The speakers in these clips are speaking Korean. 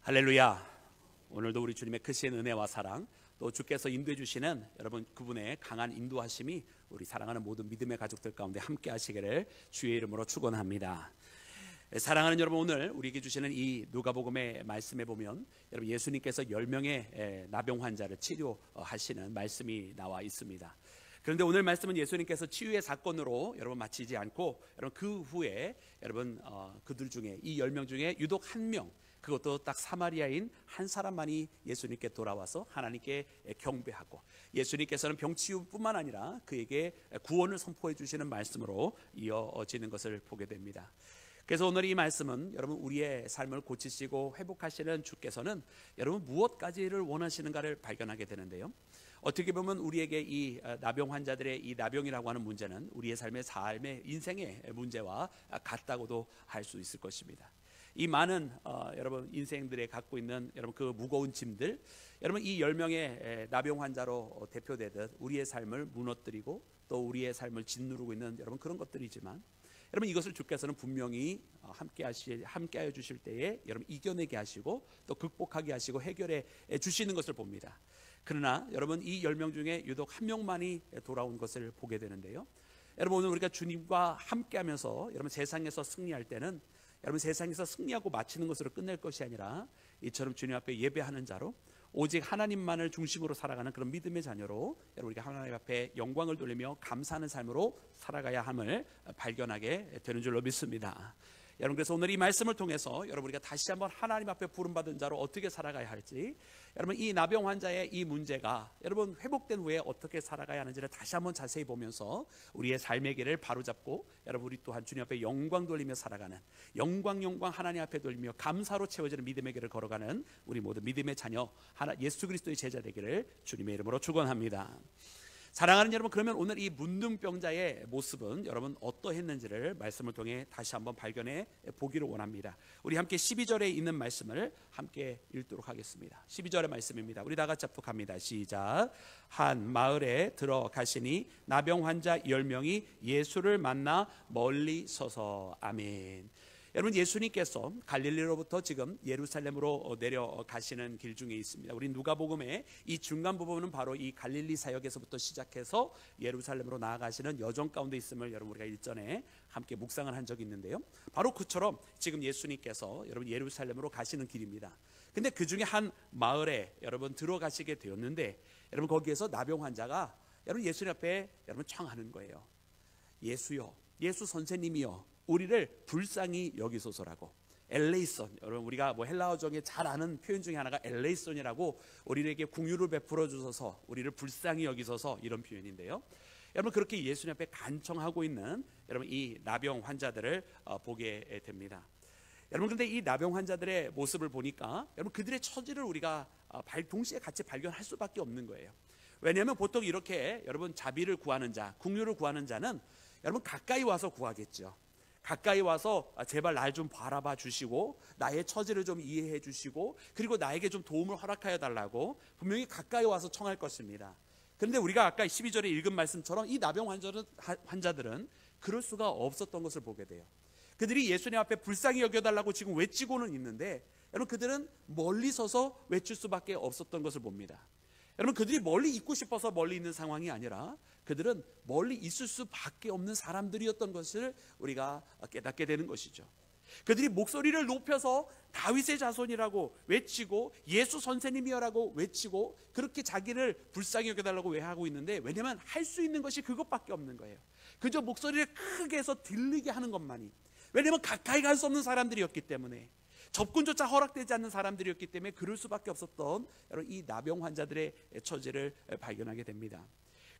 할렐루야. 오늘도 우리 주님의 크신 은혜와 사랑, 또 주께서 인도해 주시는 여러분 그분의 강한 인도하심이 우리 사랑하는 모든 믿음의 가족들 가운데 함께 하시기를 주의 이름으로 축원합니다. 사랑하는 여러분, 오늘 우리에게 주시는 이 누가복음의 말씀에 보면 여러분 예수님께서 10명의 나병 환자를 치료하시는 말씀이 나와 있습니다. 그런데 오늘 말씀은 예수님께서 치유의 사건으로 여러분 마치지 않고 여러분 그 후에 여러분 그들 중에 이 10명 중에 유독 한 명, 그것도 딱 사마리아인 한 사람만이 예수님께 돌아와서 하나님께 경배하고 예수님께서는 병치유뿐만 아니라 그에게 구원을 선포해 주시는 말씀으로 이어지는 것을 보게 됩니다. 그래서 오늘 이 말씀은 여러분 우리의 삶을 고치시고 회복하시는 주께서는 여러분 무엇까지를 원하시는가를 발견하게 되는데요. 어떻게 보면 우리에게 이 나병 환자들의 이 나병이라고 하는 문제는 우리의 삶의 인생의 문제와 같다고도 할 수 있을 것입니다. 이 많은 여러분 인생들에 갖고 있는 여러분 그 무거운 짐들, 여러분 이 10명의 나병 환자로 대표되듯 우리의 삶을 무너뜨리고 또 우리의 삶을 짓누르고 있는 여러분 그런 것들이지만, 여러분 이것을 주께서는 분명히 함께하여 주실 때에 여러분 이겨내게 하시고 또 극복하게 하시고 해결해 주시는 것을 봅니다. 그러나 여러분 이 10명 중에 유독 한 명만이 돌아온 것을 보게 되는데요. 여러분 오늘 우리가 주님과 함께하면서 여러분 세상에서 승리할 때는 여러분 세상에서 승리하고 마치는 것으로 끝낼 것이 아니라 이처럼 주님 앞에 예배하는 자로 오직 하나님만을 중심으로 살아가는 그런 믿음의 자녀로 여러분 우리가 하나님 앞에 영광을 돌리며 감사하는 삶으로 살아가야 함을 발견하게 되는 줄로 믿습니다. 여러분 그래서 오늘 이 말씀을 통해서 여러분 우리가 다시 한번 하나님 앞에 부름받은 자로 어떻게 살아가야 할지, 여러분 이 나병 환자의 이 문제가 여러분 회복된 후에 어떻게 살아가야 하는지를 다시 한번 자세히 보면서 우리의 삶의 길을 바로잡고 여러분 우리 또한 주님 앞에 영광 돌리며 살아가는 영광 하나님 앞에 돌리며 감사로 채워지는 믿음의 길을 걸어가는 우리 모든 믿음의 자녀 예수 그리스도의 제자 되기를 주님의 이름으로 축원합니다. 사랑하는 여러분, 그러면 오늘 이 문둥병자의 모습은 여러분 어떠했는지를 말씀을 통해 다시 한번 발견해 보기를 원합니다. 우리 함께 12절에 있는 말씀을 함께 읽도록 하겠습니다. 12절의 말씀입니다. 우리 다 같이 합독합니다. 시작. 한 마을에 들어가시니 나병 환자 10명이 예수를 만나 멀리 서서. 아멘. 여러분 예수님께서 갈릴리로부터 지금 예루살렘으로 내려가시는 길 중에 있습니다. 우리 누가복음의 이 중간 부분은 바로 이 갈릴리 사역에서부터 시작해서 예루살렘으로 나아가시는 여정 가운데 있음을 여러분 우리가 일전에 함께 묵상을 한 적이 있는데요. 바로 그처럼 지금 예수님께서 여러분 예루살렘으로 가시는 길입니다. 근데 그 중에 한 마을에 여러분 들어가시게 되었는데, 여러분 거기에서 나병 환자가 여러분 예수님 앞에 여러분 청하는 거예요. 예수요, 예수 선생님이요, 우리를 불쌍히 여기소서라고. 엘레이손, 여러분 우리가 헬라어 중에 잘 아는 표현 중에 하나가 엘레이손이라고, 우리에게 궁유를 베풀어 주소서, 우리를 불쌍히 여기소서, 이런 표현인데요. 여러분 그렇게 예수님 앞에 간청하고 있는 여러분 이 나병 환자들을 보게 됩니다. 여러분 근데 이 나병 환자들의 모습을 보니까 여러분 그들의 처지를 우리가 동시에 같이 발견할 수밖에 없는 거예요. 왜냐하면 보통 이렇게 여러분 자비를 구하는 자, 궁유를 구하는 자는 여러분 가까이 와서 구하겠죠. 가까이 와서 제발 날 좀 바라봐 주시고 나의 처지를 좀 이해해 주시고 그리고 나에게 좀 도움을 허락하여 달라고 분명히 가까이 와서 청할 것입니다. 그런데 우리가 아까 12절에 읽은 말씀처럼 이 나병 환자들은 그럴 수가 없었던 것을 보게 돼요. 그들이 예수님 앞에 불쌍히 여겨달라고 지금 외치고는 있는데 여러분 그들은 멀리 서서 외칠 수밖에 없었던 것을 봅니다. 여러분 그들이 멀리 있고 싶어서 멀리 있는 상황이 아니라 그들은 멀리 있을 수밖에 없는 사람들이었던 것을 우리가 깨닫게 되는 것이죠. 그들이 목소리를 높여서 다윗의 자손이라고 외치고 예수 선생님이여라고 외치고 그렇게 자기를 불쌍히 여겨달라고 하고 있는데, 왜냐하면 할 수 있는 것이 그것밖에 없는 거예요. 그저 목소리를 크게 해서 들리게 하는 것만이. 왜냐하면 가까이 갈 수 없는 사람들이었기 때문에, 접근조차 허락되지 않는 사람들이었기 때문에 그럴 수밖에 없었던 여러분 이 나병 환자들의 처지를 발견하게 됩니다.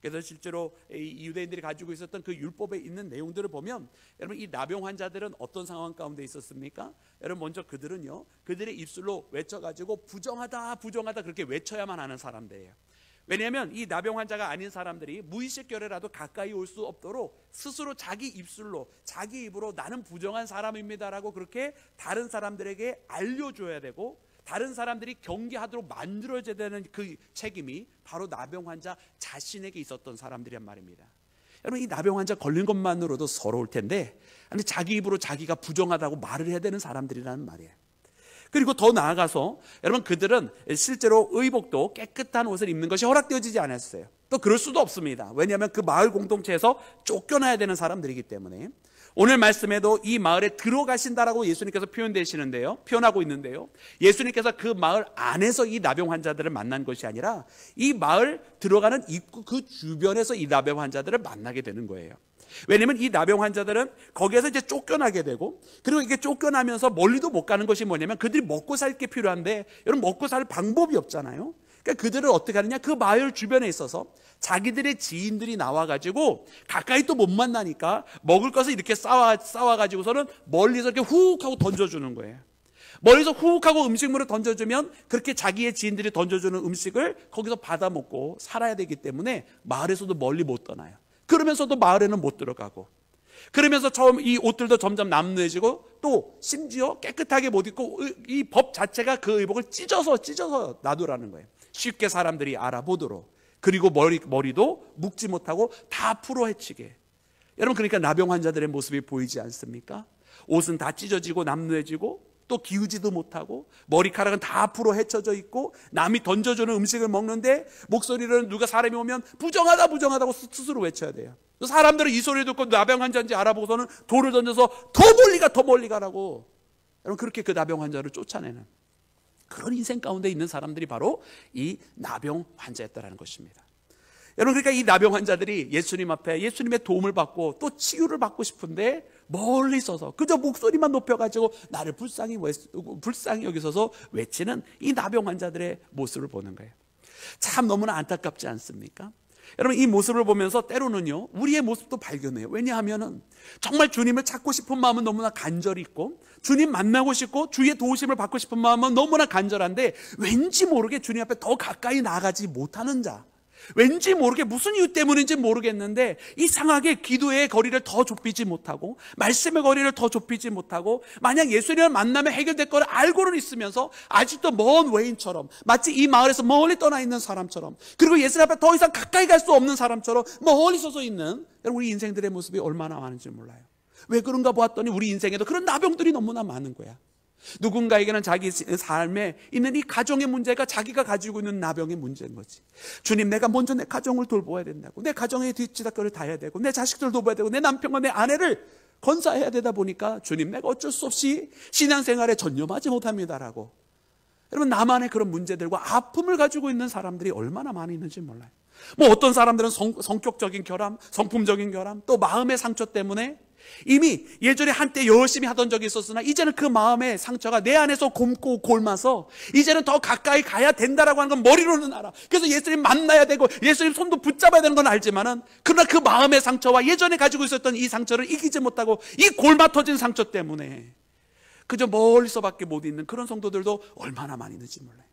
그래서 실제로 이 유대인들이 가지고 있었던 그 율법에 있는 내용들을 보면 여러분 이 나병 환자들은 어떤 상황 가운데 있었습니까? 여러분 먼저 그들은요, 그들의 입술로 외쳐가지고 부정하다 그렇게 외쳐야만 하는 사람들이에요. 왜냐하면 이 나병 환자가 아닌 사람들이 무의식결에라도 가까이 올 수 없도록 스스로 자기 입술로 자기 입으로 나는 부정한 사람입니다라고 그렇게 다른 사람들에게 알려줘야 되고, 다른 사람들이 경계하도록 만들어져야 되는 그 책임이 바로 나병 환자 자신에게 있었던 사람들이란 말입니다. 여러분 이 나병 환자 걸린 것만으로도 서러울 텐데, 아니 자기 입으로 자기가 부정하다고 말을 해야 되는 사람들이라는 말이에요. 그리고 더 나아가서 여러분 그들은 실제로 의복도 깨끗한 옷을 입는 것이 허락되어지지 않았어요. 또 그럴 수도 없습니다. 왜냐하면 그 마을 공동체에서 쫓겨나야 되는 사람들이기 때문에. 오늘 말씀에도 이 마을에 들어가신다라고 예수님께서 표현하고 있는데요. 예수님께서 그 마을 안에서 이 나병 환자들을 만난 것이 아니라 이 마을 들어가는 입구 그 주변에서 이 나병 환자들을 만나게 되는 거예요. 왜냐하면 이 나병 환자들은 거기에서 이제 쫓겨나게 되고, 그리고 이게 쫓겨나면서 멀리도 못 가는 것이 뭐냐면 그들이 먹고 살 게 필요한데 여러분 먹고 살 방법이 없잖아요. 그러니까 그들은 어떻게 하느냐, 그 마을 주변에 있어서 자기들의 지인들이 나와가지고 가까이 또 못 만나니까 먹을 것을 이렇게 싸와가지고서는 멀리서 이렇게 훅 하고 던져주는 거예요. 멀리서 훅 하고 음식물을 던져주면 그렇게 자기의 지인들이 던져주는 음식을 거기서 받아 먹고 살아야 되기 때문에 마을에서도 멀리 못 떠나요. 그러면서도 마을에는 못 들어가고, 그러면서 처음 이 옷들도 점점 남루해지고, 또 심지어 깨끗하게 못 입고 이 법 자체가 그 의복을 찢어서 놔두라는 거예요. 쉽게 사람들이 알아보도록. 그리고 머리도 묶지 못하고 다 풀어헤치게. 여러분, 그러니까 나병 환자들의 모습이 보이지 않습니까? 옷은 다 찢어지고 남루해지고, 또 기우지도 못하고, 머리카락은 다 풀어 헤쳐져 있고, 남이 던져주는 음식을 먹는데 목소리를 누가 사람이 오면 부정하다고 스스로 외쳐야 돼요. 사람들은 이 소리를 듣고 나병 환자인지 알아보고서는 돌을 던져서 더 멀리 가라고. 여러분, 그렇게 그 나병 환자를 쫓아내는 그런 인생 가운데 있는 사람들이 바로 이 나병 환자였다라는 것입니다. 여러분, 그러니까 이 나병 환자들이 예수님 앞에 예수님의 도움을 받고 또 치유를 받고 싶은데 멀리 서서 그저 목소리만 높여가지고 나를 불쌍히 여기서서 외치는 이 나병 환자들의 모습을 보는 거예요. 참 너무나 안타깝지 않습니까? 여러분, 이 모습을 보면서 때로는요 우리의 모습도 발견해요. 왜냐하면은 정말 주님을 찾고 싶은 마음은 너무나 간절히 있고, 주님 만나고 싶고 주의 도우심을 받고 싶은 마음은 너무나 간절한데, 왠지 모르게 주님 앞에 더 가까이 나가지 못하는 자, 왠지 모르게 무슨 이유 때문인지 모르겠는데 이상하게 기도의 거리를 더 좁히지 못하고, 말씀의 거리를 더 좁히지 못하고, 만약 예수님을 만나면 해결될 거를 알고는 있으면서 아직도 먼 외인처럼, 마치 이 마을에서 멀리 떠나 있는 사람처럼, 그리고 예수님 앞에 더 이상 가까이 갈 수 없는 사람처럼 멀리 서서 있는, 여러분, 우리 인생들의 모습이 얼마나 많은지 몰라요. 왜 그런가 보았더니 우리 인생에도 그런 나병들이 너무나 많은 거야. 누군가에게는 자기 삶에 있는 이 가정의 문제가 자기가 가지고 있는 나병의 문제인 거지. 주님, 내가 먼저 내 가정을 돌보아야 된다고, 내 가정의 뒷지닥거리를 다 해야 되고, 내 자식들을 돌봐야 되고, 내 남편과 내 아내를 건사해야 되다 보니까 주님, 내가 어쩔 수 없이 신앙생활에 전념하지 못합니다라고. 여러분, 나만의 그런 문제들과 아픔을 가지고 있는 사람들이 얼마나 많이 있는지 몰라요. 뭐 어떤 사람들은 성격적인 결함, 성품적인 결함, 또 마음의 상처 때문에 이미 예전에 한때 열심히 하던 적이 있었으나 이제는 그 마음의 상처가 내 안에서 곪고 골마서 이제는 더 가까이 가야 된다라고 하는 건 머리로는 알아. 그래서 예수님 만나야 되고 예수님 손도 붙잡아야 되는 건 알지만은, 그러나 그 마음의 상처와 예전에 가지고 있었던 이 상처를 이기지 못하고 이 골마 터진 상처 때문에 그저 멀리서밖에 못 있는 그런 성도들도 얼마나 많이 있는지 몰라요.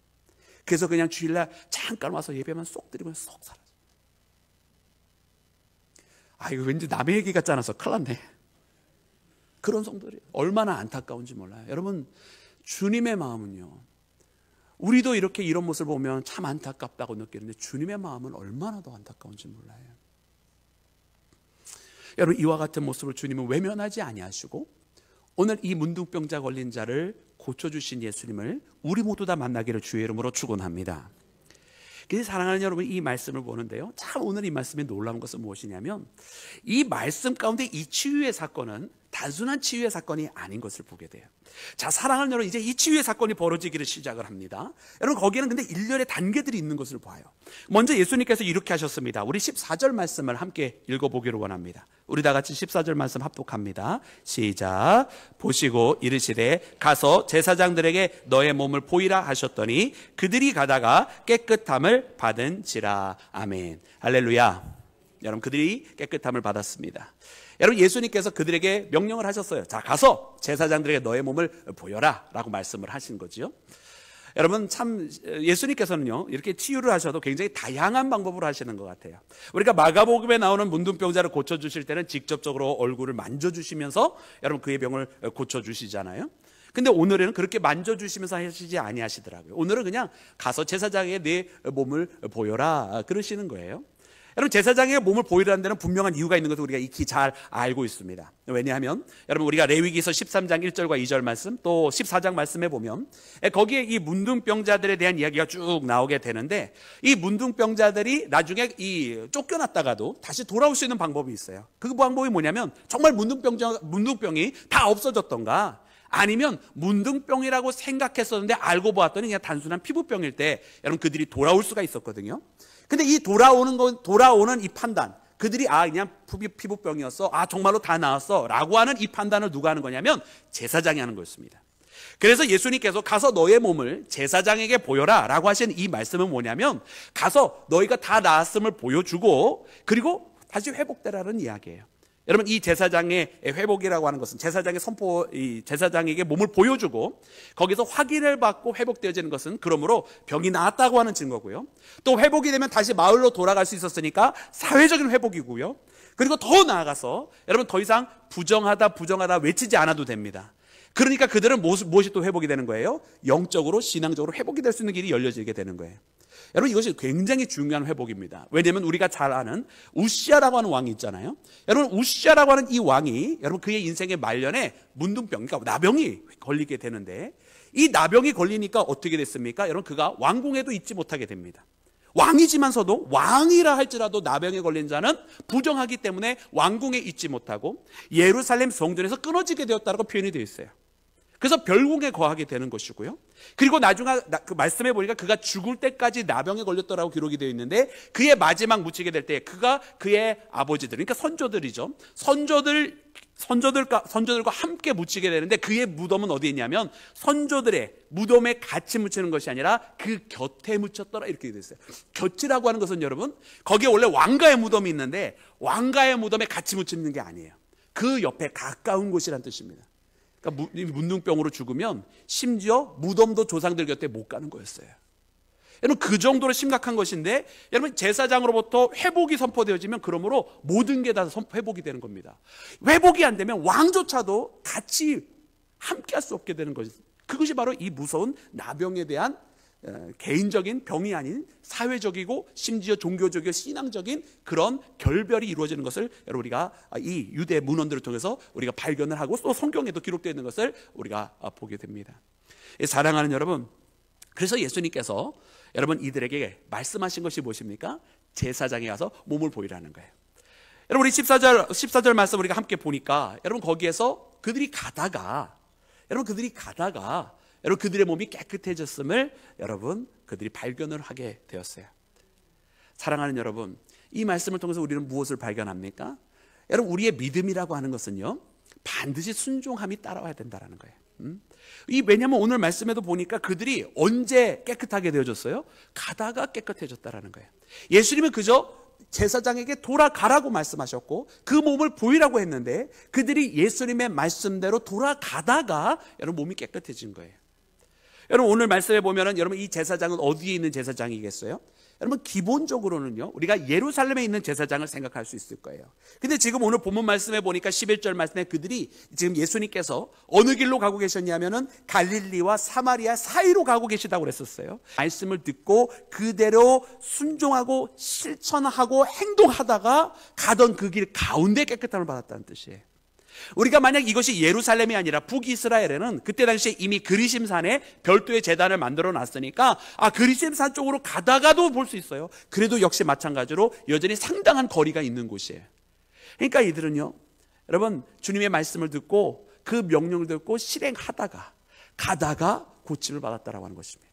그래서 그냥 주일날 잠깐 와서 예배만 쏙 드리면 쏙 사라져. 이거 왠지 남의 얘기 같지 않아서 큰일 났네. 그런 성도들이 얼마나 안타까운지 몰라요. 여러분, 주님의 마음은요, 우리도 이렇게 이런 모습을 보면 참 안타깝다고 느끼는데 주님의 마음은 얼마나 더 안타까운지 몰라요. 여러분, 이와 같은 모습을 주님은 외면하지 아니하시고 오늘 이 문둥병자 걸린 자를 고쳐주신 예수님을 우리 모두 다 만나기를 주의 이름으로 축원합니다. 그래서 사랑하는 여러분, 이 말씀을 보는데요, 참 오늘 이 말씀에 놀라운 것은 무엇이냐면, 이 말씀 가운데 이 치유의 사건은 단순한 치유의 사건이 아닌 것을 보게 돼요. 자, 사랑하는 여러분, 이제 이 치유의 사건이 벌어지기를 시작을 합니다. 여러분, 거기에는 근데 일련의 단계들이 있는 것을 봐요. 먼저 예수님께서 이렇게 하셨습니다. 우리 14절 말씀을 함께 읽어보기를 원합니다. 우리 다 같이 14절 말씀 합독합니다. 시작. 보시고 이르시되 가서 제사장들에게 너의 몸을 보이라 하셨더니 그들이 가다가 깨끗함을 받은지라. 아멘. 할렐루야. 여러분, 그들이 깨끗함을 받았습니다. 여러분, 예수님께서 그들에게 명령을 하셨어요. 자, 가서 제사장들에게 너의 몸을 보여라 라고 말씀을 하신 거죠. 여러분, 참 예수님께서는요 이렇게 치유를 하셔도 굉장히 다양한 방법으로 하시는 것 같아요. 우리가 마가복음에 나오는 문둥병자를 고쳐주실 때는 직접적으로 얼굴을 만져주시면서 여러분 그의 병을 고쳐주시잖아요. 근데 오늘은 그렇게 만져주시면서 하시지 아니하시더라고요. 오늘은 그냥 가서 제사장에게 내 몸을 보여라 그러시는 거예요. 여러분, 제사장에게 몸을 보이라는 데는 분명한 이유가 있는 것을 우리가 익히 잘 알고 있습니다. 왜냐하면 여러분, 우리가 레위기서 13장 1절과 2절 말씀, 또 14장 말씀에 보면 거기에 이 문둥병자들에 대한 이야기가 쭉 나오게 되는데, 이 문둥병자들이 나중에 이 쫓겨났다가도 다시 돌아올 수 있는 방법이 있어요. 그 방법이 뭐냐면, 정말 문둥병이 다 없어졌던가, 아니면 문둥병이라고 생각했었는데 알고 보았더니 그냥 단순한 피부병일 때 여러분, 그들이 돌아올 수가 있었거든요. 근데 이 돌아오는 이 판단, 그들이 그냥 피부병이었어, 정말로 다 나았어 라고 하는 이 판단을 누가 하는 거냐면 제사장이 하는 거였습니다. 그래서 예수님께서 가서 너의 몸을 제사장에게 보여라 라고 하신 이 말씀은 뭐냐면, 가서 너희가 다 나았음을 보여주고 그리고 다시 회복되라는 이야기예요. 여러분, 이 제사장의 회복이라고 하는 것은 제사장에게 몸을 보여주고 거기서 확인을 받고 회복되어지는 것은 그러므로 병이 나았다고 하는 증거고요. 또 회복이 되면 다시 마을로 돌아갈 수 있었으니까 사회적인 회복이고요. 그리고 더 나아가서 여러분, 더 이상 부정하다 외치지 않아도 됩니다. 그러니까 그들은 무엇이 또 회복이 되는 거예요? 영적으로, 신앙적으로 회복이 될 수 있는 길이 열려지게 되는 거예요. 여러분, 이것이 굉장히 중요한 회복입니다. 왜냐하면 우리가 잘 아는 우시아라고 하는 왕이 있잖아요. 여러분, 우시아라고 하는 이 왕이 여러분, 그의 인생의 말년에 문둥병, 그러니까 나병이 걸리게 되는데, 이 나병이 걸리니까 어떻게 됐습니까? 여러분, 그가 왕궁에도 있지 못하게 됩니다. 왕이지만서도, 왕이라 할지라도 나병에 걸린 자는 부정하기 때문에 왕궁에 있지 못하고 예루살렘 성전에서 끊어지게 되었다고 표현이 되어 있어요. 그래서 별궁에 거하게 되는 것이고요. 그리고 나중에 그 말씀해 보니까 그가 죽을 때까지 나병에 걸렸더라고 기록이 되어 있는데, 그의 마지막 묻히게 될 때 그가 그의 아버지들, 그러니까 선조들이죠, 선조들과 함께 묻히게 되는데, 그의 무덤은 어디에 있냐면 선조들의 무덤에 같이 묻히는 것이 아니라 그 곁에 묻혔더라, 이렇게 되어 있어요. 곁이라고 하는 것은 여러분, 거기에 원래 왕가의 무덤이 있는데 왕가의 무덤에 같이 묻히는 게 아니에요. 그 옆에 가까운 곳이란 뜻입니다. 그러니까 문둥병으로 죽으면 심지어 무덤도 조상들 곁에 못 가는 거였어요. 여러분, 그 정도로 심각한 것인데, 여러분, 제사장으로부터 회복이 선포되어지면 그러므로 모든 게 다 회복이 되는 겁니다. 회복이 안 되면 왕조차도 같이 함께 할 수 없게 되는 것이, 그것이 바로 이 무서운 나병에 대한 개인적인 병이 아닌 사회적이고 심지어 종교적이고 신앙적인 그런 결별이 이루어지는 것을 여러분, 우리가 이 유대 문헌들을 통해서 우리가 발견을 하고 또 성경에도 기록되어 있는 것을 우리가 보게 됩니다. 사랑하는 여러분, 그래서 예수님께서 여러분, 이들에게 말씀하신 것이 무엇입니까? 제사장에 가서 몸을 보이라는 거예요. 여러분, 우리 14절 말씀 우리가 함께 보니까 여러분, 거기에서 그들이 가다가 여러분, 그들의 몸이 깨끗해졌음을 여러분, 그들이 발견을 하게 되었어요. 사랑하는 여러분, 이 말씀을 통해서 우리는 무엇을 발견합니까? 여러분, 우리의 믿음이라고 하는 것은요, 반드시 순종함이 따라와야 된다는 거예요. 왜냐하면 오늘 말씀에도 보니까 그들이 언제 깨끗하게 되어졌어요? 가다가 깨끗해졌다는 거예요. 예수님은 그저 제사장에게 돌아가라고 말씀하셨고 그 몸을 보이라고 했는데, 그들이 예수님의 말씀대로 돌아가다가 여러분, 몸이 깨끗해진 거예요. 여러분, 오늘 말씀에 보면은 여러분, 이 제사장은 어디에 있는 제사장이겠어요? 여러분, 기본적으로는요, 우리가 예루살렘에 있는 제사장을 생각할 수 있을 거예요. 근데 지금 오늘 본문 말씀에 보니까 11절 말씀에 그들이 지금 예수님께서 어느 길로 가고 계셨냐면은 갈릴리와 사마리아 사이로 가고 계시다고 그랬었어요. 말씀을 듣고 그대로 순종하고 실천하고 행동하다가 가던 그 길 가운데 깨끗함을 받았다는 뜻이에요. 우리가 만약 이것이 예루살렘이 아니라 북이스라엘에는 그때 당시에 이미 그리심산에 별도의 제단을 만들어 놨으니까 그리심산 쪽으로 가다가도 볼 수 있어요. 그래도 역시 마찬가지로 여전히 상당한 거리가 있는 곳이에요. 그러니까 이들은요, 여러분, 주님의 말씀을 듣고 그 명령을 듣고 실행하다가 가다가 고침을 받았다라고 하는 것입니다.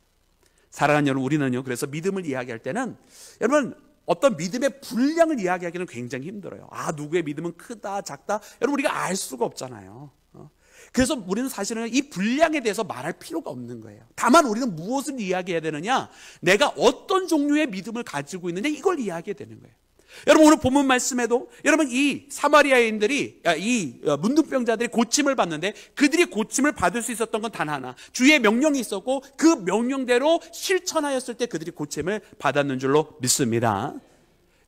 사랑하는 여러분, 우리는요, 그래서 믿음을 이야기할 때는 여러분, 어떤 믿음의 분량을 이야기하기는 굉장히 힘들어요. 누구의 믿음은 크다, 작다, 여러분, 우리가 알 수가 없잖아요. 그래서 우리는 사실은 이 분량에 대해서 말할 필요가 없는 거예요. 다만 우리는 무엇을 이야기해야 되느냐, 내가 어떤 종류의 믿음을 가지고 있느냐, 이걸 이야기해야 되는 거예요. 여러분, 오늘 본문 말씀에도 여러분, 이 사마리아인들이, 이 문둥병자들이 고침을 받는데 그들이 고침을 받을 수 있었던 건 단 하나, 주의 명령이 있었고 그 명령대로 실천하였을 때 그들이 고침을 받았는 줄로 믿습니다.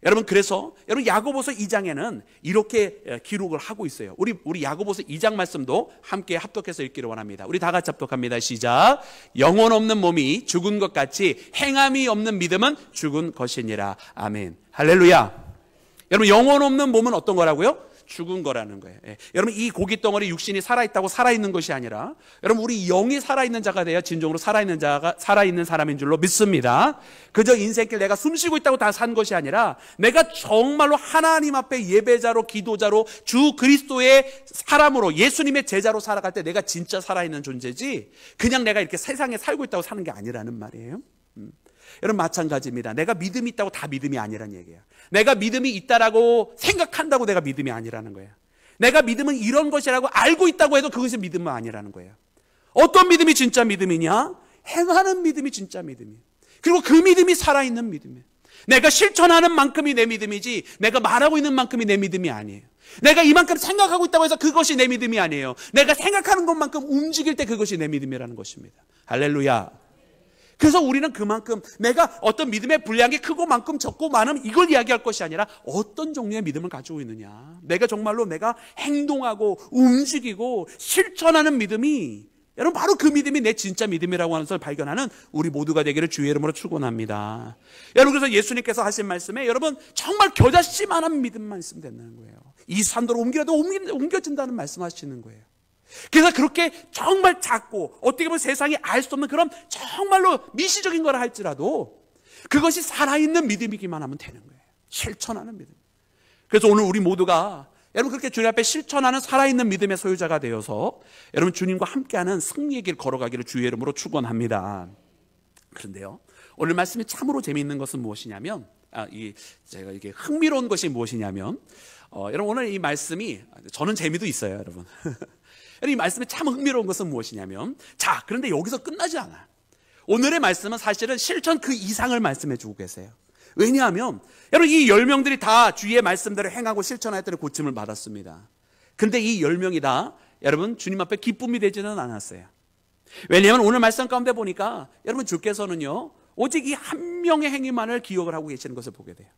여러분, 그래서 여러분 야고보서 2장에는 이렇게 기록을 하고 있어요. 우리 야고보서 2장 말씀도 함께 합독해서 읽기를 원합니다. 우리 다 같이 합독합니다. 시작. 영혼 없는 몸이 죽은 것 같이 행함이 없는 믿음은 죽은 것이니라. 아멘. 할렐루야. 여러분, 영혼 없는 몸은 어떤 거라고요? 죽은 거라는 거예요. 예. 여러분, 이 고깃덩어리 육신이 살아있다고 살아있는 것이 아니라 여러분, 우리 영이 살아있는 자가 돼야 진정으로 살아있는 사람인 줄로 믿습니다. 그저 인생길 내가 숨쉬고 있다고 다 산 것이 아니라 내가 정말로 하나님 앞에 예배자로, 기도자로, 주 그리스도의 사람으로, 예수님의 제자로 살아갈 때 내가 진짜 살아있는 존재지, 그냥 내가 이렇게 세상에 살고 있다고 사는 게 아니라는 말이에요. 여러분, 마찬가지입니다. 내가 믿음이 있다고 다 믿음이 아니라는 얘기예요. 내가 믿음이 있다라고 생각한다고 내가 믿음이 아니라는 거예요. 내가 믿음은 이런 것이라고 알고 있다고 해도 그것이 믿음은 아니라는 거예요. 어떤 믿음이 진짜 믿음이냐? 행하는 믿음이 진짜 믿음이에요. 그리고 그 믿음이 살아있는 믿음이에요. 내가 실천하는 만큼이 내 믿음이지 내가 말하고 있는 만큼이 내 믿음이 아니에요. 내가 이만큼 생각하고 있다고 해서 그것이 내 믿음이 아니에요. 내가 생각하는 것만큼 움직일 때 그것이 내 믿음이라는 것입니다. 할렐루야. 그래서 우리는 그만큼 내가 어떤 믿음의 분량이 크고 많고 적고 많음 이걸 이야기할 것이 아니라 어떤 종류의 믿음을 가지고 있느냐, 내가 정말로 내가 행동하고 움직이고 실천하는 믿음이, 여러분, 바로 그 믿음이 내 진짜 믿음이라고 하는 것을 발견하는 우리 모두가 되기를 주의 이름으로 축원합니다. 여러분, 그래서 예수님께서 하신 말씀에 여러분 정말 겨자씨만한 믿음만 있으면 된다는 거예요. 이 산도로 옮기라도 옮겨진다는 말씀하시는 거예요. 그래서 그렇게 정말 작고 어떻게 보면 세상이 알 수 없는 그런 정말로 미시적인 거라 할지라도 그것이 살아있는 믿음이기만 하면 되는 거예요. 실천하는 믿음. 그래서 오늘 우리 모두가 여러분 그렇게 주님 앞에 실천하는 살아있는 믿음의 소유자가 되어서 여러분 주님과 함께하는 승리의 길 걸어가기를 주의 이름으로 축원합니다. 그런데요, 오늘 말씀이 참으로 재미있는 것은 무엇이냐면, 제가 이게 흥미로운 것이 무엇이냐면, 여러분 오늘 이 말씀이, 저는 재미도 있어요, 여러분. 이 말씀이 참 흥미로운 것은 무엇이냐면, 자, 그런데 여기서 끝나지 않아요. 오늘의 말씀은 사실은 실천 그 이상을 말씀해 주고 계세요. 왜냐하면 여러분 이 10명들이 다 주의 말씀대로 행하고 실천하였더니 고침을 받았습니다. 그런데 이 10명이 다 여러분 주님 앞에 기쁨이 되지는 않았어요. 왜냐하면 오늘 말씀 가운데 보니까 여러분 주께서는요 오직 이 한 명의 행위만을 기억을 하고 계시는 것을 보게 돼요.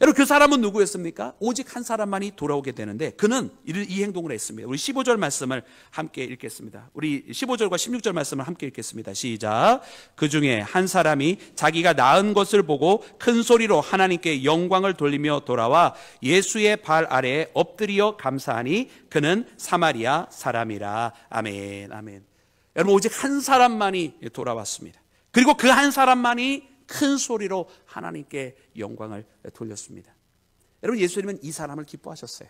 여러분 그 사람은 누구였습니까? 오직 한 사람만이 돌아오게 되는데 그는 이 행동을 했습니다. 우리 15절 말씀을 함께 읽겠습니다. 우리 15절과 16절 말씀을 함께 읽겠습니다. 시작. 그 중에 한 사람이 자기가 낳은 것을 보고 큰 소리로 하나님께 영광을 돌리며 돌아와 예수의 발 아래에 엎드려 감사하니 그는 사마리아 사람이라. 아멘, 아멘. 여러분 오직 한 사람만이 돌아왔습니다. 그리고 그 한 사람만이 큰 소리로 하나님께 영광을 돌렸습니다. 여러분 예수님은 이 사람을 기뻐하셨어요.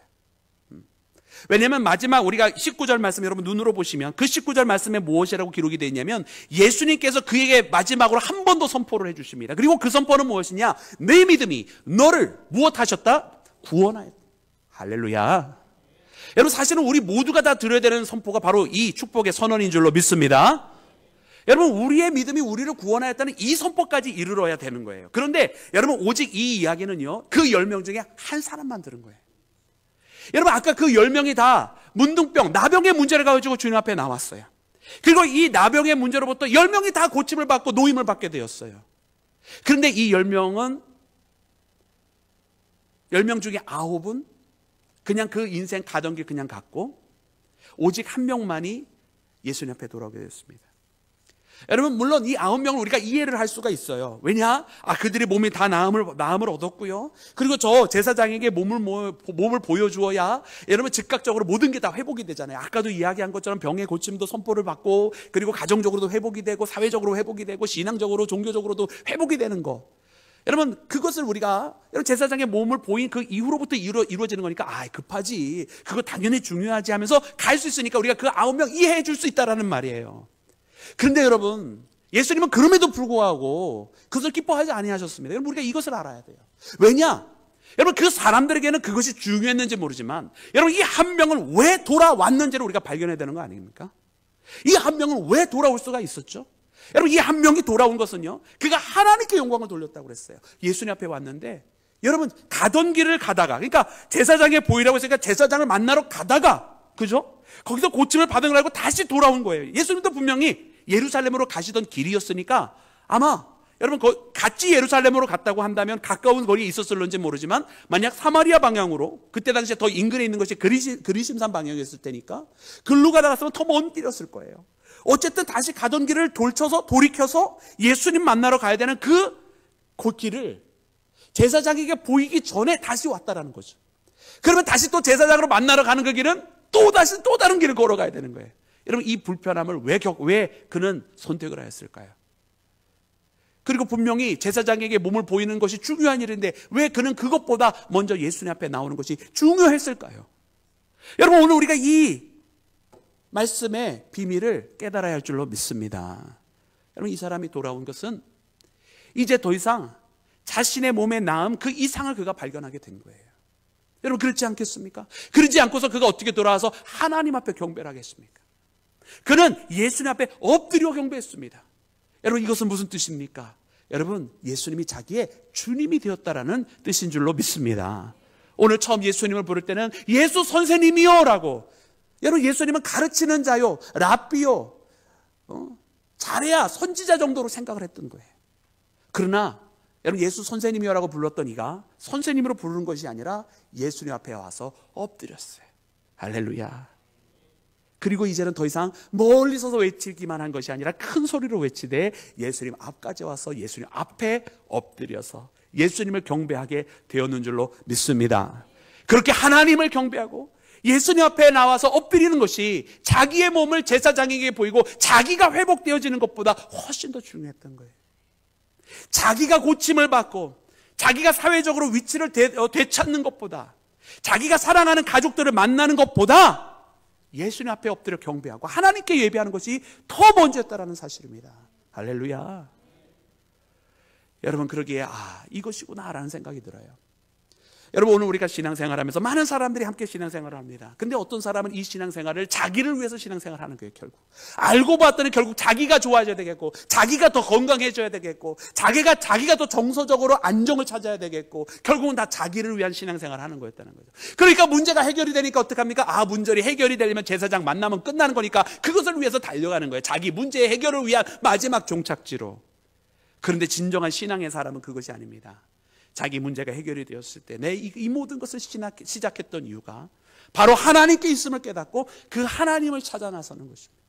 왜냐하면 마지막 우리가 19절 말씀 여러분 눈으로 보시면 그 19절 말씀에 무엇이라고 기록이 되어 있냐면 예수님께서 그에게 마지막으로 한 번 더 선포를 해주십니다. 그리고 그 선포는 무엇이냐? 내 믿음이 너를 무엇하셨다? 구원하였다. 할렐루야. 여러분 사실은 우리 모두가 다 들어야 되는 선포가 바로 이 축복의 선언인 줄로 믿습니다. 여러분 우리의 믿음이 우리를 구원하였다는 이 선포까지 이르러야 되는 거예요. 그런데 여러분 오직 이 이야기는요 그 10명 중에 한 사람만 들은 거예요. 여러분 아까 그 10명이 다 문둥병, 나병의 문제를 가지고 주님 앞에 나왔어요. 그리고 이 나병의 문제로부터 10명이 다 고침을 받고 노임을 받게 되었어요. 그런데 이 10명은 10명 중에 9은 그냥 그 인생 가던 길 그냥 갔고 오직 한 명만이 예수님 앞에 돌아오게 되었습니다. 여러분 물론 이 9명을 우리가 이해를 할 수가 있어요. 왜냐? 그들의 몸이 다 나음을 얻었고요. 그리고 저 제사장에게 몸을 보여주어야 여러분 즉각적으로 모든 게 다 회복이 되잖아요. 아까도 이야기한 것처럼 병의 고침도 선포를 받고 그리고 가정적으로도 회복이 되고 사회적으로 회복이 되고 신앙적으로 종교적으로도 회복이 되는 거. 여러분 그것을 우리가 여러분 제사장의 몸을 보인 그 이후로부터 이루어지는 거니까 급하지 그거 당연히 중요하지 하면서 갈 수 있으니까 우리가 그 9명 이해해 줄 수 있다라는 말이에요. 그런데 여러분 예수님은 그럼에도 불구하고 그것을 기뻐하지 아니하셨습니다. 여러분 우리가 이것을 알아야 돼요. 왜냐? 여러분 그 사람들에게는 그것이 중요했는지 모르지만 여러분 이 한 명은 왜 돌아왔는지를 우리가 발견해야 되는 거 아닙니까? 이 한 명은 왜 돌아올 수가 있었죠? 여러분 이 한 명이 돌아온 것은요 그가 하나님께 영광을 돌렸다고 그랬어요. 예수님 앞에 왔는데 여러분 가던 길을 가다가 그러니까 제사장의 보이라고 했으니까 제사장을 만나러 가다가 그죠? 거기서 고침을 받은 걸 알고 다시 돌아온 거예요. 예수님도 분명히 예루살렘으로 가시던 길이었으니까 아마 여러분 같이 예루살렘으로 갔다고 한다면 가까운 거리에 있었을런지 모르지만 만약 사마리아 방향으로, 그때 당시에 더 인근에 있는 것이 그리심산 방향이었을 테니까 글로 가다갔으면 더 먼 길이었을 거예요. 어쨌든 다시 가던 길을 돌이켜서 예수님 만나러 가야 되는 그 길을 제사장에게 보이기 전에 다시 왔다라는 거죠. 그러면 다시 또 제사장으로 만나러 가는 그 길은 또 다른 길을 걸어가야 되는 거예요. 여러분, 이 불편함을 왜 그는 선택을 하였을까요? 그리고 분명히 제사장에게 몸을 보이는 것이 중요한 일인데 왜 그는 그것보다 먼저 예수님 앞에 나오는 것이 중요했을까요? 여러분, 오늘 우리가 이 말씀의 비밀을 깨달아야 할 줄로 믿습니다. 여러분, 이 사람이 돌아온 것은 이제 더 이상 자신의 몸에 낳은 그 이상을 그가 발견하게 된 거예요. 여러분, 그렇지 않겠습니까? 그러지 않고서 그가 어떻게 돌아와서 하나님 앞에 경배를 하겠습니까? 그는 예수님 앞에 엎드려 경배했습니다. 여러분, 이것은 무슨 뜻입니까? 여러분, 예수님이 자기의 주님이 되었다라는 뜻인 줄로 믿습니다. 오늘 처음 예수님을 부를 때는 예수 선생님이요 라고, 여러분, 예수님은 가르치는 자요, 랍비요, 자레야, 선지자 정도로 생각을 했던 거예요. 그러나 여러분, 예수 선생님이요라고 불렀던 이가 선생님으로 부르는 것이 아니라 예수님 앞에 와서 엎드렸어요. 할렐루야. 그리고 이제는 더 이상 멀리 서서 외치기만 한 것이 아니라 큰 소리로 외치되 예수님 앞까지 와서 예수님 앞에 엎드려서 예수님을 경배하게 되었는 줄로 믿습니다. 그렇게 하나님을 경배하고 예수님 앞에 나와서 엎드리는 것이 자기의 몸을 제사장에게 보이고 자기가 회복되어지는 것보다 훨씬 더 중요했던 거예요. 자기가 고침을 받고 자기가 사회적으로 위치를 되찾는 것보다, 자기가 사랑하는 가족들을 만나는 것보다 예수님 앞에 엎드려 경배하고 하나님께 예배하는 것이 더 먼저였다라는 사실입니다. 할렐루야. 여러분, 그러기에 이것이구나라는 생각이 들어요. 여러분, 오늘 우리가 신앙생활하면서 많은 사람들이 함께 신앙생활을 합니다. 근데 어떤 사람은 이 신앙생활을 자기를 위해서 신앙생활을 하는 거예요. 결국 알고 봤더니 결국 자기가 좋아져야 되겠고, 자기가 더 건강해져야 되겠고, 자기가 더 정서적으로 안정을 찾아야 되겠고, 결국은 다 자기를 위한 신앙생활을 하는 거였다는 거죠. 그러니까 문제가 해결이 되니까 어떡합니까? 문제를 해결이 되려면 제사장 만나면 끝나는 거니까 그것을 위해서 달려가는 거예요. 자기 문제의 해결을 위한 마지막 종착지로. 그런데 진정한 신앙의 사람은 그것이 아닙니다. 자기 문제가 해결이 되었을 때 내 이 모든 것을 시작했던 이유가 바로 하나님께 있음을 깨닫고 그 하나님을 찾아 나서는 것입니다.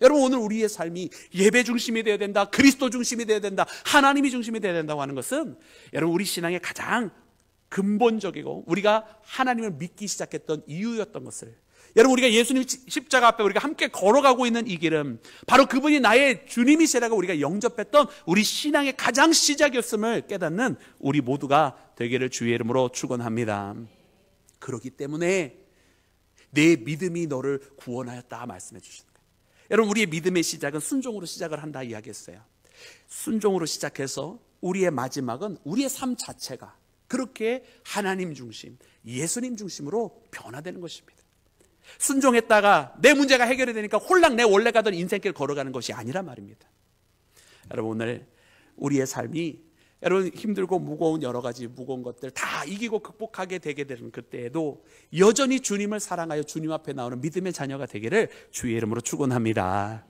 여러분, 오늘 우리의 삶이 예배 중심이 되어야 된다, 그리스도 중심이 되어야 된다, 하나님이 중심이 되어야 된다고 하는 것은 여러분, 우리 신앙의 가장 근본적이고 우리가 하나님을 믿기 시작했던 이유였던 것을, 여러분, 우리가 예수님 십자가 앞에 우리가 함께 걸어가고 있는 이 길은 바로 그분이 나의 주님이시라고 우리가 영접했던 우리 신앙의 가장 시작이었음을 깨닫는 우리 모두가 되기를 주의 이름으로 축원합니다. 그렇기 때문에 내 믿음이 너를 구원하였다 말씀해 주시는 거예요. 여러분, 우리의 믿음의 시작은 순종으로 시작을 한다 이야기했어요. 순종으로 시작해서 우리의 마지막은 우리의 삶 자체가 그렇게 하나님 중심, 예수님 중심으로 변화되는 것입니다. 순종했다가 내 문제가 해결이 되니까 홀랑 내 원래 가던 인생길 걸어가는 것이 아니란 말입니다. 여러분, 오늘 우리의 삶이 여러분 힘들고 무거운 여러 가지 무거운 것들 다 이기고 극복하게 되게 되는 그때에도 여전히 주님을 사랑하여 주님 앞에 나오는 믿음의 자녀가 되기를 주의 이름으로 축원합니다.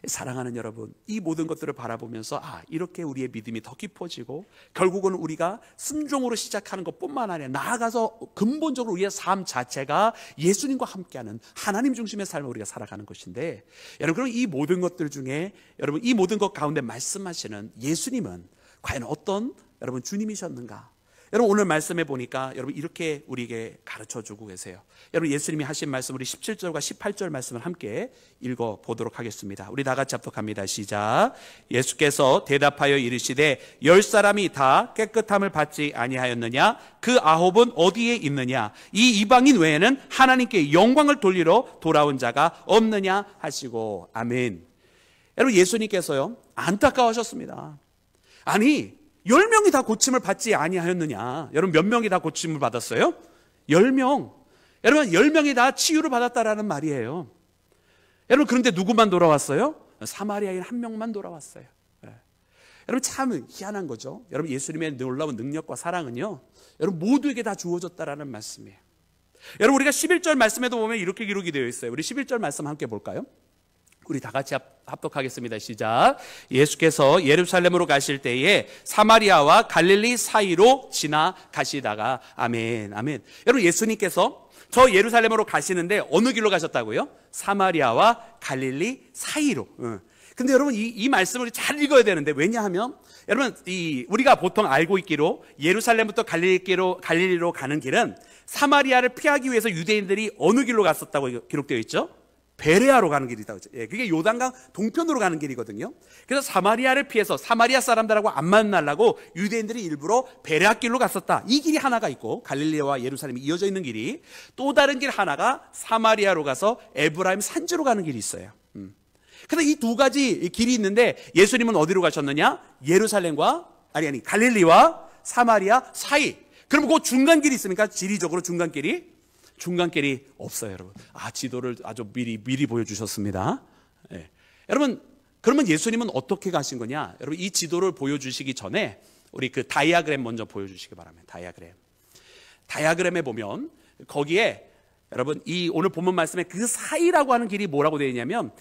사랑하는 여러분, 이 모든 것들을 바라보면서 이렇게 우리의 믿음이 더 깊어지고 결국은 우리가 순종으로 시작하는 것뿐만 아니라 나아가서 근본적으로 우리의 삶 자체가 예수님과 함께하는 하나님 중심의 삶을 우리가 살아가는 것인데, 여러분, 그럼 이 모든 것들 중에 여러분 이 모든 것 가운데 말씀하시는 예수님은 과연 어떤 여러분 주님이셨는가? 여러분, 오늘 말씀해 보니까 여러분 이렇게 우리에게 가르쳐주고 계세요. 여러분, 예수님이 하신 말씀 우리 17절과 18절 말씀을 함께 읽어보도록 하겠습니다. 우리 다 같이 합독합니다. 시작. 예수께서 대답하여 이르시되 10사람이 다 깨끗함을 받지 아니하였느냐? 그 9은 어디에 있느냐? 이 이방인 외에는 하나님께 영광을 돌리러 돌아온 자가 없느냐 하시고. 아멘. 여러분, 예수님께서요 안타까워하셨습니다. 아니, 10명이 다 고침을 받지 아니하였느냐? 여러분, 몇 명이 다 고침을 받았어요? 10명. 여러분, 10명이 다 치유를 받았다라는 말이에요. 여러분, 그런데 누구만 돌아왔어요? 사마리아인 한 명만 돌아왔어요. 여러분, 참 희한한 거죠. 여러분, 예수님의 놀라운 능력과 사랑은요, 여러분 모두에게 다 주어졌다라는 말씀이에요. 여러분, 우리가 11절 말씀에도 보면 이렇게 기록이 되어 있어요. 우리 11절 말씀 함께 볼까요? 우리 다 같이 합독하겠습니다. 시작. 예수께서 예루살렘으로 가실 때에 사마리아와 갈릴리 사이로 지나가시다가. 아멘, 아멘. 여러분, 예수님께서 저 예루살렘으로 가시는데 어느 길로 가셨다고요? 사마리아와 갈릴리 사이로. 근데 여러분, 이 말씀을 잘 읽어야 되는데, 왜냐하면 여러분, 우리가 보통 알고 있기로 예루살렘부터 갈릴리로 가는 길은 사마리아를 피하기 위해서 유대인들이 어느 길로 갔었다고 기록되어 있죠? 베레아로 가는 길이다. 그게 요단강 동편으로 가는 길이거든요. 그래서 사마리아를 피해서 사마리아 사람들하고 안 만나려고 유대인들이 일부러 베레아 길로 갔었다. 이 길이 하나가 있고, 갈릴리와 예루살렘이 이어져 있는 길이, 또 다른 길 하나가 사마리아로 가서 에브라임 산지로 가는 길이 있어요. 그래서 이 두 가지 길이 있는데, 예수님은 어디로 가셨느냐? 예루살렘과 갈릴리와 사마리아 사이. 그럼 그 중간길이 있습니까? 지리적으로 중간길이 없어요, 여러분. 지도를 아주 미리 보여주셨습니다. 네. 여러분, 그러면 예수님은 어떻게 가신 거냐? 여러분, 이 지도를 보여주시기 전에 우리 그 다이아그램 먼저 보여주시기 바랍니다. 다이아그램에 보면 거기에 여러분, 이 오늘 본문 말씀에 그 사이라고 하는 길이 뭐라고 되어 있냐면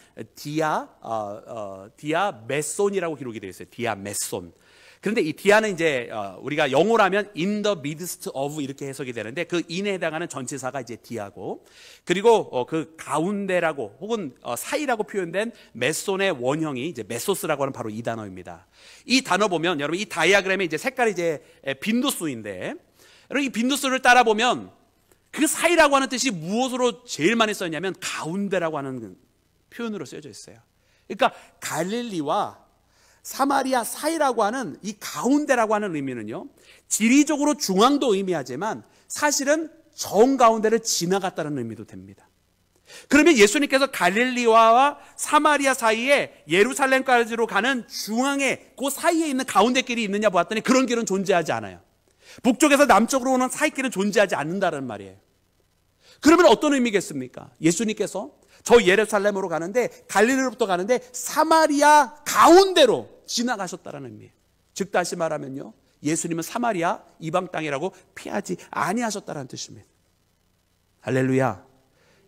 디아메손이라고 기록이 되어 있어요. 디아메손. 그런데 이 디아는 이제 우리가 영어로 하면 in the midst of 이렇게 해석이 되는데, 그 in에 해당하는 전치사가 이제 디아고, 그리고 그 가운데라고 혹은 사이라고 표현된 메손의 원형이 이제 메소스라고 하는 바로 이 단어입니다. 이 단어 보면 여러분, 이 다이아그램의 이제 색깔이 이제 빈도수인데, 여러분, 이 빈도수를 따라 보면 그 사이라고 하는 뜻이 무엇으로 제일 많이 써있냐면 가운데라고 하는 표현으로 쓰여져 있어요. 그러니까 갈릴리와 사마리아 사이라고 하는 이 가운데라고 하는 의미는요, 지리적으로 중앙도 의미하지만 사실은 정가운데를 지나갔다는 의미도 됩니다. 그러면 예수님께서 갈릴리와 사마리아 사이에 예루살렘까지로 가는 중앙에 그 사이에 있는 가운데 길이 있느냐 보았더니 그런 길은 존재하지 않아요. 북쪽에서 남쪽으로 오는 사이길은 존재하지 않는다는 말이에요. 그러면 어떤 의미겠습니까? 예수님께서 저 예루살렘으로 가는데, 갈릴리로부터 가는데 사마리아 가운데로 지나가셨다는 의미예요. 즉 다시 말하면요, 예수님은 사마리아 이방 땅이라고 피하지 아니하셨다는 뜻입니다. 할렐루야.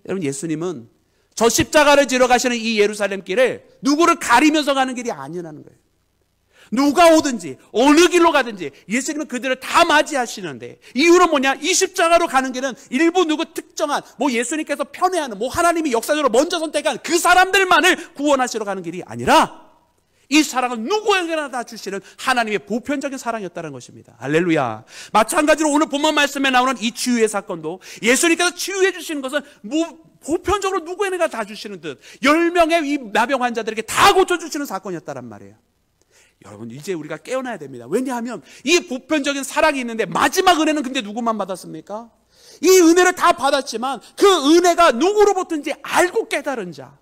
여러분, 예수님은 저 십자가를 지러 가시는 이 예루살렘 길을 누구를 가리면서 가는 길이 아니라는 거예요. 누가 오든지 어느 길로 가든지 예수님은 그들을 다 맞이하시는데, 이유는 뭐냐? 이 십자가로 가는 길은 일부 누구 특정한 예수님께서 편애하는 하나님이 역사적으로 먼저 선택한 그 사람들만을 구원하시러 가는 길이 아니라, 이 사랑은 누구에게나 다 주시는 하나님의 보편적인 사랑이었다는 것입니다. 할렐루야. 마찬가지로 오늘 본문 말씀에 나오는 이 치유의 사건도 예수님께서 치유해 주시는 것은 보편적으로 누구에게나 다 주시는 듯 10명의 이 나병 환자들에게 다 고쳐주시는 사건이었다란 말이에요. 여러분, 이제 우리가 깨어나야 됩니다. 왜냐하면 이 보편적인 사랑이 있는데 마지막 은혜는 근데 누구만 받았습니까? 이 은혜를 다 받았지만 그 은혜가 누구로부터인지 알고 깨달은 자,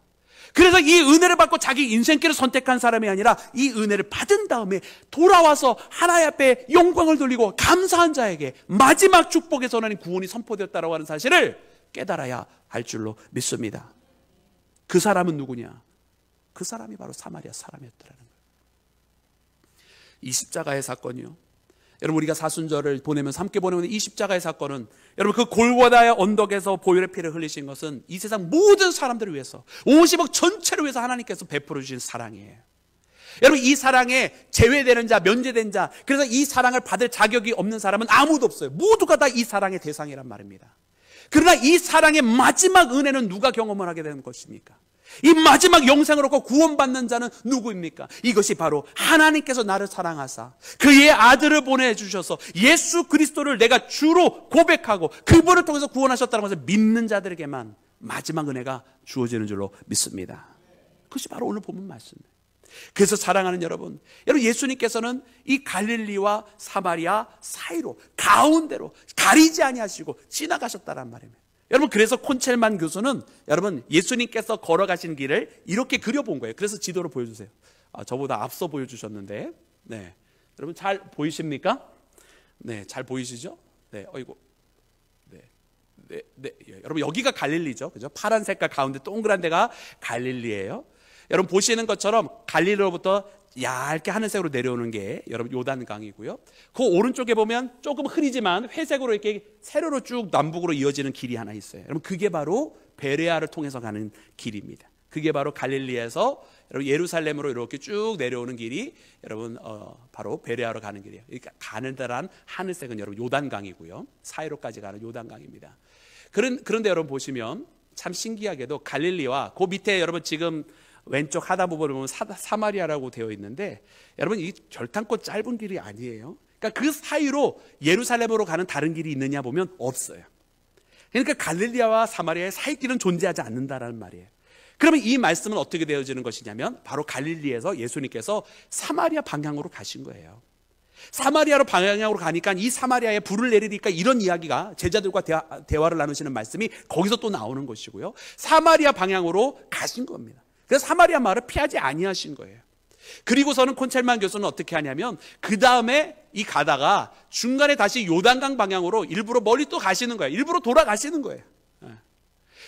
그래서 이 은혜를 받고 자기 인생길을 선택한 사람이 아니라 이 은혜를 받은 다음에 돌아와서 하나님 앞에 영광을 돌리고 감사한 자에게 마지막 축복의 선언인 구원이 선포되었다고 하는 사실을 깨달아야 할 줄로 믿습니다. 그 사람은 누구냐? 그 사람이 바로 사마리아 사람이었더라는 거예요. 이 십자가의 사건이요, 여러분, 우리가 사순절을 보내면서 함께 보내는 이 십자가의 사건은, 여러분, 그 골고다의 언덕에서 보혈의 피를 흘리신 것은 이 세상 모든 사람들을 위해서, 50억 전체를 위해서 하나님께서 베풀어 주신 사랑이에요. 여러분, 이 사랑에 제외되는 자, 면제된 자, 그래서 이 사랑을 받을 자격이 없는 사람은 아무도 없어요. 모두가 다 이 사랑의 대상이란 말입니다. 그러나 이 사랑의 마지막 은혜는 누가 경험을 하게 되는 것입니까? 이 마지막 영생을 얻고 구원받는 자는 누구입니까? 이것이 바로 하나님께서 나를 사랑하사 그의 아들을 보내주셔서 예수 그리스도를 내가 주로 고백하고 그분을 통해서 구원하셨다는 것을 믿는 자들에게만 마지막 은혜가 주어지는 줄로 믿습니다. 그것이 바로 오늘 본문 말씀이에요. 그래서 사랑하는 여러분, 예수님께서는 이 갈릴리와 사마리아 사이로 가운데로 가리지 아니하시고 지나가셨다란 말입니다. 여러분, 그래서 콘첼만 교수는 여러분 예수님께서 걸어가신 길을 이렇게 그려본 거예요. 그래서 지도를 보여주세요. 저보다 앞서 보여주셨는데, 네, 여러분 잘 보이십니까? 네, 잘 보이시죠? 네, 어이구, 네, 여러분 여기가 갈릴리죠, 그죠? 파란 색깔 가운데 동그란 데가 갈릴리예요. 여러분 보시는 것처럼 갈릴리로부터 얇게 하늘색으로 내려오는 게 여러분 요단강이고요. 그 오른쪽에 보면 조금 흐리지만 회색으로 이렇게 세로로 쭉 남북으로 이어지는 길이 하나 있어요. 여러분 그게 바로 베레아를 통해서 가는 길입니다. 그게 바로 갈릴리에서 여러분 예루살렘으로 이렇게 쭉 내려오는 길이 여러분 바로 베레아로 가는 길이에요. 그러니까 가느다란 하늘색은 여러분 요단강이고요. 사이로까지 가는 요단강입니다. 그런데 여러분 보시면 참 신기하게도 갈릴리와 그 밑에 여러분 지금 왼쪽 하단 부분을 보면 사마리아라고 되어 있는데 여러분 이 절탄껏 짧은 길이 아니에요. 그러니까 그 사이로 예루살렘으로 가는 다른 길이 있느냐 보면 없어요. 그러니까 갈릴리아와 사마리아의 사이길은 존재하지 않는다라는 말이에요. 그러면 이 말씀은 어떻게 되어지는 것이냐면 바로 갈릴리에서 예수님께서 사마리아 방향으로 가신 거예요. 사마리아로 방향으로 가니까 이 사마리아에 불을 내리니까 이런 이야기가 제자들과 대화를 나누시는 말씀이 거기서 또 나오는 것이고요. 사마리아 방향으로 가신 겁니다. 그래서 사마리아 마을을 피하지 아니하신 거예요. 그리고서는 콘첼만 교수는 어떻게 하냐면 그 다음에 이 가다가 중간에 다시 요단강 방향으로 일부러 멀리 또 가시는 거예요. 일부러 돌아가시는 거예요.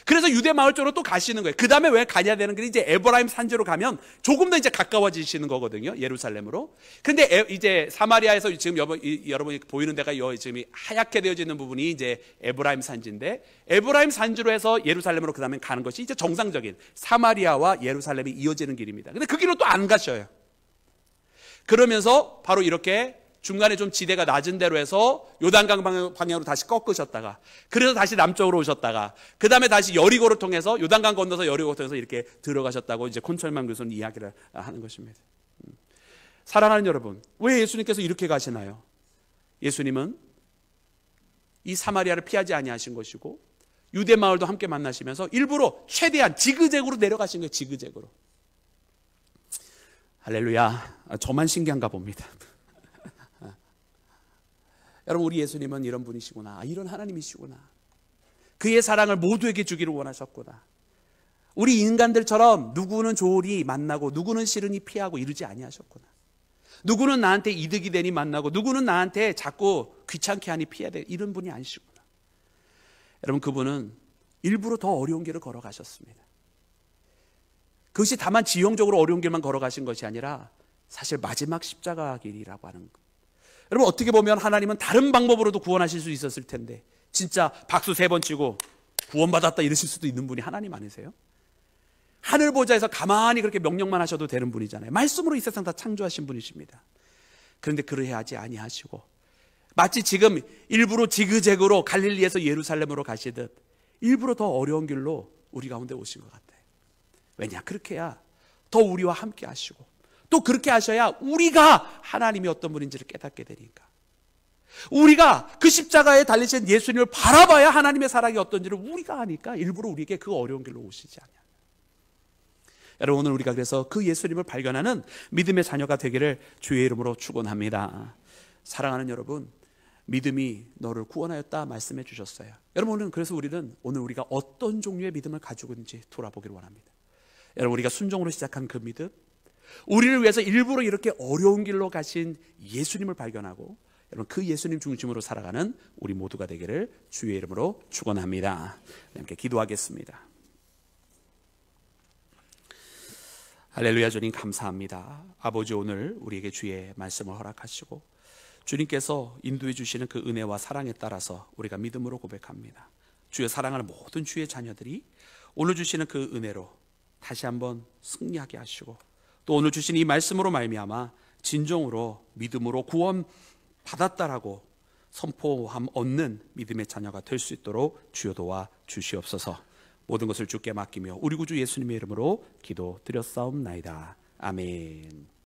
그래서 유대 마을 쪽으로 또 가시는 거예요. 그 다음에 왜 가냐 되는 게 이제 에브라임 산지로 가면 조금 더 이제 가까워지시는 거거든요. 예루살렘으로. 근데 이제 사마리아에서 지금 여러분이 보이는 데가 지금 하얗게 되어지는 부분이 이제 에브라임 산지인데 에브라임 산지로 해서 예루살렘으로 그 다음에 가는 것이 이제 정상적인 사마리아와 예루살렘이 이어지는 길입니다. 근데 그 길로 또 안 가셔요. 그러면서 바로 이렇게 중간에 좀 지대가 낮은 데로 해서 요단강 방향으로 다시 꺾으셨다가 그래서 다시 남쪽으로 오셨다가 그 다음에 다시 여리고를 통해서 요단강 건너서 여리고를 통해서 이렇게 들어가셨다고 이제 콘철만 교수는 이야기를 하는 것입니다. 사랑하는 여러분, 왜 예수님께서 이렇게 가시나요? 예수님은 이 사마리아를 피하지 아니하신 것이고 유대 마을도 함께 만나시면서 일부러 최대한 지그재그로 내려가신 거예요. 지그재그로. 할렐루야. 저만 신기한가 봅니다. 여러분 우리 예수님은 이런 분이시구나. 이런 하나님이시구나. 그의 사랑을 모두에게 주기를 원하셨구나. 우리 인간들처럼 누구는 좋으니 만나고 누구는 싫으니 피하고 이러지 아니하셨구나. 누구는 나한테 이득이 되니 만나고 누구는 나한테 자꾸 귀찮게 하니 피해야 돼. 이런 분이 아니시구나. 여러분 그분은 일부러 더 어려운 길을 걸어가셨습니다. 그것이 다만 지형적으로 어려운 길만 걸어가신 것이 아니라 사실 마지막 십자가 길이라고 하는 것. 여러분 어떻게 보면 하나님은 다른 방법으로도 구원하실 수 있었을 텐데 진짜 박수 3번 치고 구원받았다 이러실 수도 있는 분이 하나님 아니세요? 하늘 보좌에서 가만히 그렇게 명령만 하셔도 되는 분이잖아요. 말씀으로 이 세상 다 창조하신 분이십니다. 그런데 그러하지 아니하시고 마치 지금 일부러 지그재그로 갈릴리에서 예루살렘으로 가시듯 일부러 더 어려운 길로 우리 가운데 오신 것 같아요. 왜냐? 그렇게 해야 더 우리와 함께 하시고 또 그렇게 하셔야 우리가 하나님이 어떤 분인지를 깨닫게 되니까 우리가 그 십자가에 달리신 예수님을 바라봐야 하나님의 사랑이 어떤지를 우리가 아니까 일부러 우리에게 그 어려운 길로 오시지 않아요. 여러분 오늘 우리가 그래서 그 예수님을 발견하는 믿음의 자녀가 되기를 주의 이름으로 축원합니다. 사랑하는 여러분, 믿음이 너를 구원하였다 말씀해 주셨어요. 여러분 오늘 그래서 우리는 오늘 우리가 어떤 종류의 믿음을 가지고 있는지 돌아보기를 원합니다. 여러분 우리가 순종으로 시작한 그 믿음, 우리를 위해서 일부러 이렇게 어려운 길로 가신 예수님을 발견하고 여러분 그 예수님 중심으로 살아가는 우리 모두가 되기를 주의 이름으로 축원합니다. 함께 기도하겠습니다. 할렐루야. 주님 감사합니다. 아버지 오늘 우리에게 주의 말씀을 허락하시고 주님께서 인도해 주시는 그 은혜와 사랑에 따라서 우리가 믿음으로 고백합니다. 주의 사랑하는 모든 주의 자녀들이 오늘 주시는 그 은혜로 다시 한번 승리하게 하시고 또 오늘 주신 이 말씀으로 말미암아 진정으로 믿음으로 구원 받았다라고 선포함 얻는 믿음의 자녀가 될 수 있도록 주여 도와 주시옵소서. 모든 것을 주께 맡기며 우리 구주 예수님의 이름으로 기도드렸사옵나이다. 아멘.